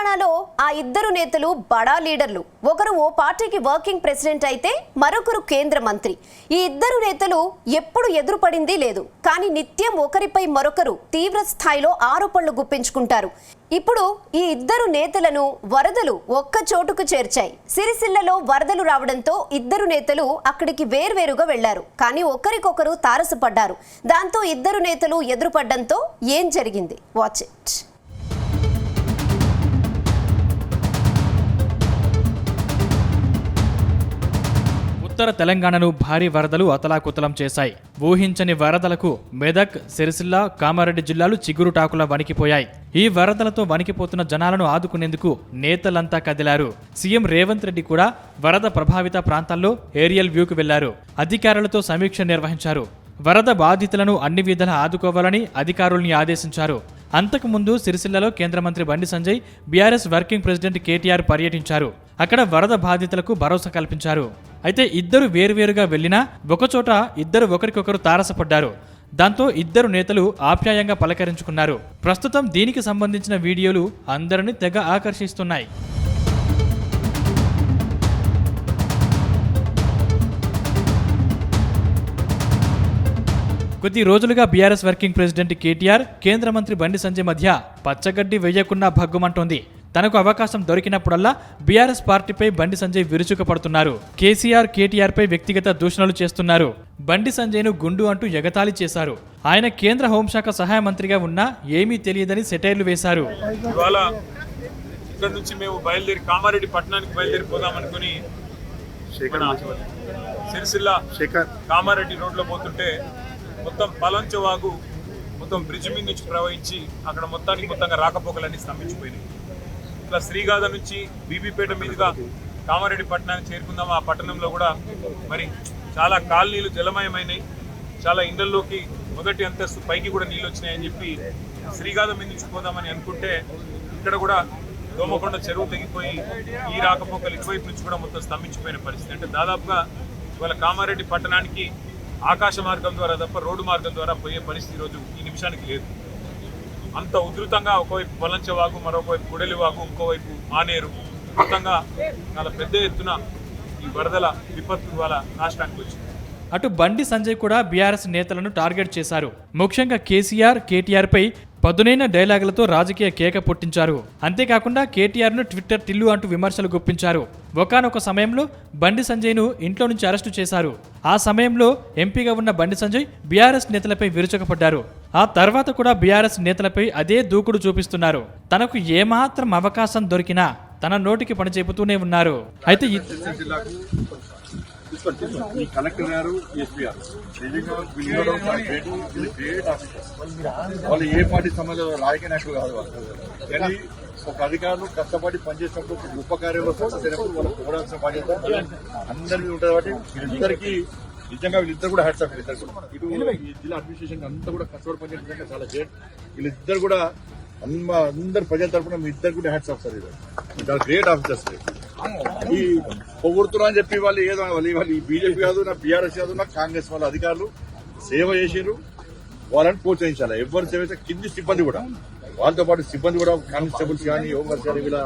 తెలంగాణలో ఆ ఇద్దరు నేతలు బడా లీడర్లు. ఒకరు ఓ పార్టీకి వర్కింగ్ ప్రెసిడెంట్ అయితే మరొకరు కేంద్ర మంత్రి. ఈ ఇద్దరు నేతలు ఎప్పుడు ఎదురుపడింది లేదు. కానీ నిత్యం ఒకరిపై మరొకరు తీవ్ర స్థాయిలో ఆరోపణలు గుప్పించుకుంటారు. ఇప్పుడు ఈ ఇద్దరు నేతలను వరదలు ఒక్క చోటుకు చేర్చాయి. సిరిసిల్లలో వరదలు రావడంతో ఇద్దరు నేతలు అక్కడికి వేర్వేరుగా వెళ్లారు. కానీ ఒకరికొకరు తారసపడ్డారు. దాంతో ఇద్దరు నేతలు ఎదురుపడ్డంతో ఏం జరిగింది? Watch it. ఉత్తర తెలంగాణను భారీ వరదలు అతలాకుతలం చేశాయి. ఊహించని వరదలకు మెదక్, సిరిసిల్ల, కామారెడ్డి జిల్లాలు చిగురుటాకులా వణికిపోయాయి. ఈ వరదలతో వణికిపోతున్న జనాలను ఆదుకునేందుకు నేతలంతా కదిలారు. సీఎం రేవంత్ రెడ్డి కూడా వరద ప్రభావిత ప్రాంతాల్లో ఏరియల్ వ్యూకు వెళ్లారు. అధికారులతో సమీక్ష నిర్వహించారు. వరద బాధితులను అన్ని విధాలా ఆదుకోవాలని అధికారుల్ని ఆదేశించారు. అంతకుముందు సిరిసిల్లలో కేంద్ర మంత్రి Bandi Sanjay, BRS working president KTR పర్యటించారు. అక్కడ వరద బాధితులకు భరోసా కల్పించారు. అయితే ఇద్దరు వేరువేరుగా వెళ్లినా ఒకచోట ఇద్దరు ఒకరికొకరు తారసపడ్డారు. దాంతో ఇద్దరు నేతలు ఆప్యాయంగా పలకరించుకున్నారు. ప్రస్తుతం దీనికి సంబంధించిన వీడియోలు అందరినీ తెగ ఆకర్షిస్తున్నాయి. కొద్ది రోజులుగా బీఆర్ఎస్ వర్కింగ్ ప్రెసిడెంట్ కేటీఆర్, కేంద్ర మంత్రి బండి సంజయ్ మధ్య పచ్చగడ్డి వెయ్యకున్నా భగ్గుమంటోంది. తనకు అవకాశం దొరికినప్పుడల్లా బీఆర్ఎస్ పార్టీపై బండి సంజయ్ విరుచుకుపడుతున్నారు. కేసీఆర్, కేటీఆర్ పై వ్యక్తిగత దూషణలు చేస్తున్నారు. బండి సంజయ్ను గుండు అంటూ ఎగతాళి చేశారు. ఆయన కేంద్ర హోంశాఖ సహాయ మంత్రిగా ఉన్నా ఏమీ తెలియదని సెటైర్లు వేశారు. ఇక్కడ నుంచి మేము బయలుదేరి కామారెడ్డి పట్టణానికి బయలుదేరిపోదామనుకుని సిరిసిల్ల కామారెడ్డి రోడ్లో పోతుంటే మొత్తం పలంచవాగు మొత్తం బ్రిడ్జ్ మీద నుంచి ప్రవహించి అక్కడ మొత్తంగా రాకపోకలన్నీ స్తంభించిపోయినాయి. ఇట్లా శ్రీగాధ నుంచి బీబీపేట మీదుగా కామారెడ్డి పట్టణానికి చేరుకుందాం. ఆ పట్టణంలో కూడా మరి చాలా కాలనీలు జలమయమైనాయి. చాలా ఇండ్లలోకి మొదటి అంతస్తు పైకి కూడా నీళ్ళు వచ్చినాయని చెప్పి శ్రీగాధ మీద నుంచి పోదామని అనుకుంటే ఇక్కడ కూడా దోమకొండ చెరువు తెగిపోయి ఈ రాకపోకలు ఇటువైపు నుంచి కూడా మొత్తం స్తంభించిపోయిన పరిస్థితి. అంటే దాదాపుగా ఇవాళ కామారెడ్డి పట్టణానికి ఆకాశ మార్గం ద్వారా తప్ప రోడ్డు మార్గం ద్వారా పోయే పరిస్థితి ఈరోజు ఈ నిమిషానికి లేదు. అంత ఉధృతంగా ఒకవైపు పలంచవాగు, మరొకవైపు కుడలివాగు, ఇంకోవైపు మానేరు మొత్తంగా చాలా పెద్ద ఎత్తున ఈ వరదల విపత్తు ఇవాళ నాశనానికి వచ్చింది. అటు బండి సంజయ్ కూడా బీఆర్ఎస్ నేతలను టార్గెట్ చేశారు. ముఖ్యంగా కేసీఆర్, కేటీఆర్ పై పదునైన డైలాగులతో రాజకీయ కేక పుట్టించారు. అంతేకాకుండా కేటీఆర్ను ట్విట్టర్ టిల్లు అంటూ విమర్శలు గుప్పించారు. ఒకానొక సమయంలో బండి సంజయ్ను ఇంట్లో నుంచి అరెస్టు చేశారు. ఆ సమయంలో ఎంపీగా ఉన్న బండి సంజయ్ బీఆర్ఎస్ నేతలపై విరుచుకుపడ్డారు. ఆ తర్వాత కూడా బీఆర్ఎస్ నేతలపై అదే దూకుడు చూపిస్తున్నారు. తనకు ఏమాత్రం అవకాశం దొరికినా తన నోటికి పని చెబుతూనే ఉన్నారు. అయితే కలెక్టర్ గారు, ఎస్పీ గారు వాళ్ళు ఏ పార్టీ సంబంధం రాజకీయ నాయకులు కాదు వాళ్ళు. కానీ ఒక అధికారులు కష్టపడి పనిచేసినప్పుడు గొప్ప కార్యక్రమం వాళ్ళకి చూడాల్సిన బాధ్యత అందరి మీద ఉంటుంది. కాబట్టి వీళ్ళిద్దరికి నిజంగా వీళ్ళిద్దరు కూడా హ్యాట్స్ ఆఫ్. వీళ్ళిద్దరు కూడా ఇటు ఈ జిల్లా అడ్మినిస్ట్రేషన్ అంతా కూడా కష్టపడి పనిచేయడం చాలా గ్రేట్. వీళ్ళిద్దరు కూడా అందరు ప్రజల తరఫున మీ ఇద్దరు కూడా హ్యాట్స్ ఆఫ్ సార్. ఇది చాలా గ్రేట్ ఆఫీసర్స్. ఈ పొగుడుతున్నా అని చెప్పి వాళ్ళు ఏదో వాళ్ళు బీజేపీ కాదు, నా బీఆర్ఎస్ కాదు, నా కాంగ్రెస్ వాళ్ళ అధికారులు సేవ చేసిరు. వాళ్ళని ప్రోత్సహించాలి. ఎవరు సేవ అయితే కింది సిబ్బంది కూడా, వాళ్ళతో పాటు సిబ్బంది కూడా, కానిస్టేబుల్స్ కానీ, హోంగార్డ్స్ కానీ, వీళ్ళ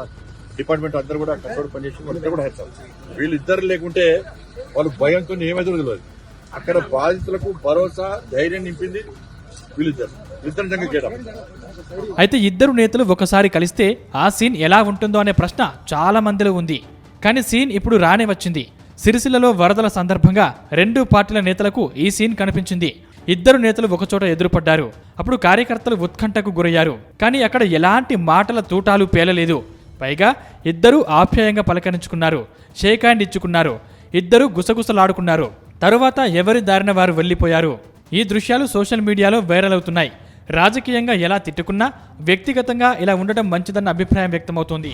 డిపార్ట్మెంట్ అందరూ కూడా కష్టపడి పనిచేసి వాళ్ళిద్దరు కూడా హ్యాట్స్ ఆఫ్. వీళ్ళిద్దరు లేకుంటే వాళ్ళు భయంతో ఏమైతే తెలియదు. అక్కడ బాధితులకు భరోసా, ధైర్యం నింపింది వీళ్ళిద్దరు. వీళ్ళిద్దరు నిజంగా చేయడం. అయితే ఇద్దరు నేతలు ఒకసారి కలిస్తే ఆ సీన్ ఎలా ఉంటుందో అనే ప్రశ్న చాలా మందిలో ఉంది. కానీ సీన్ ఇప్పుడు రానే వచ్చింది. సిరిసిల్లలో వరదల సందర్భంగా రెండు పార్టీల నేతలకు ఈ సీన్ కనిపించింది. ఇద్దరు నేతలు ఒకచోట ఎదురుపడ్డారు. అప్పుడు కార్యకర్తలు ఉత్కంఠకు గురయ్యారు. కానీ అక్కడ ఎలాంటి మాటల తూటాలు పేలలేదు. పైగా ఇద్దరూ ఆప్యాయంగా పలకరించుకున్నారు, షేక్ హ్యాండ్ ఇచ్చుకున్నారు. ఇద్దరు గుసగుసలాడుకున్నారు. తరువాత ఎవరి దారిన వారు వెళ్లిపోయారు. ఈ దృశ్యాలు సోషల్ మీడియాలో వైరల్ అవుతున్నాయి. రాజకీయంగా ఎలా తిట్టుకున్నా వ్యక్తిగతంగా ఇలా ఉండటం మంచిదన్న అభిప్రాయం వ్యక్తమవుతోంది.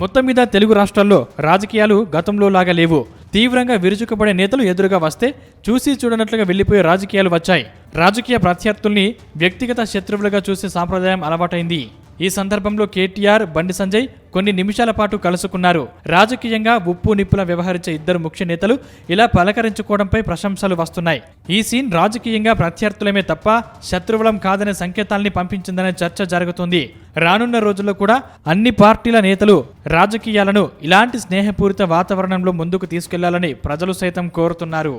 మొత్తం మీద తెలుగు రాష్ట్రాల్లో రాజకీయాలు గతంలో లాగా లేవు. తీవ్రంగా విరుచుకుపడే నేతలు ఎదురుగా వస్తే చూసి చూడనట్లుగా వెళ్లిపోయే రాజకీయాలు వచ్చాయి. రాజకీయ ప్రత్యర్థుల్ని వ్యక్తిగత శత్రువులుగా చూసే సాంప్రదాయం అలవాటైంది. ఈ సందర్భంలో కేటీఆర్, బండి సంజయ్ కొన్ని నిమిషాల పాటు కలుసుకున్నారు. రాజకీయంగా ఉప్పు నిప్పుల వ్యవహరించే ఇద్దరు ముఖ్య నేతలు ఇలా పలకరించుకోవడంపై ప్రశంసలు వస్తున్నాయి. ఈ సీన్ రాజకీయంగా ప్రత్యర్థులమే తప్ప శత్రువులం కాదనే సంకేతాల్ని పంపించిందనే చర్చ జరుగుతుంది. రానున్న రోజుల్లో కూడా అన్ని పార్టీల నేతలు రాజకీయాలను ఇలాంటి స్నేహపూరిత వాతావరణంలో ముందుకు తీసుకెళ్లాలని ప్రజలు సైతం కోరుతున్నారు.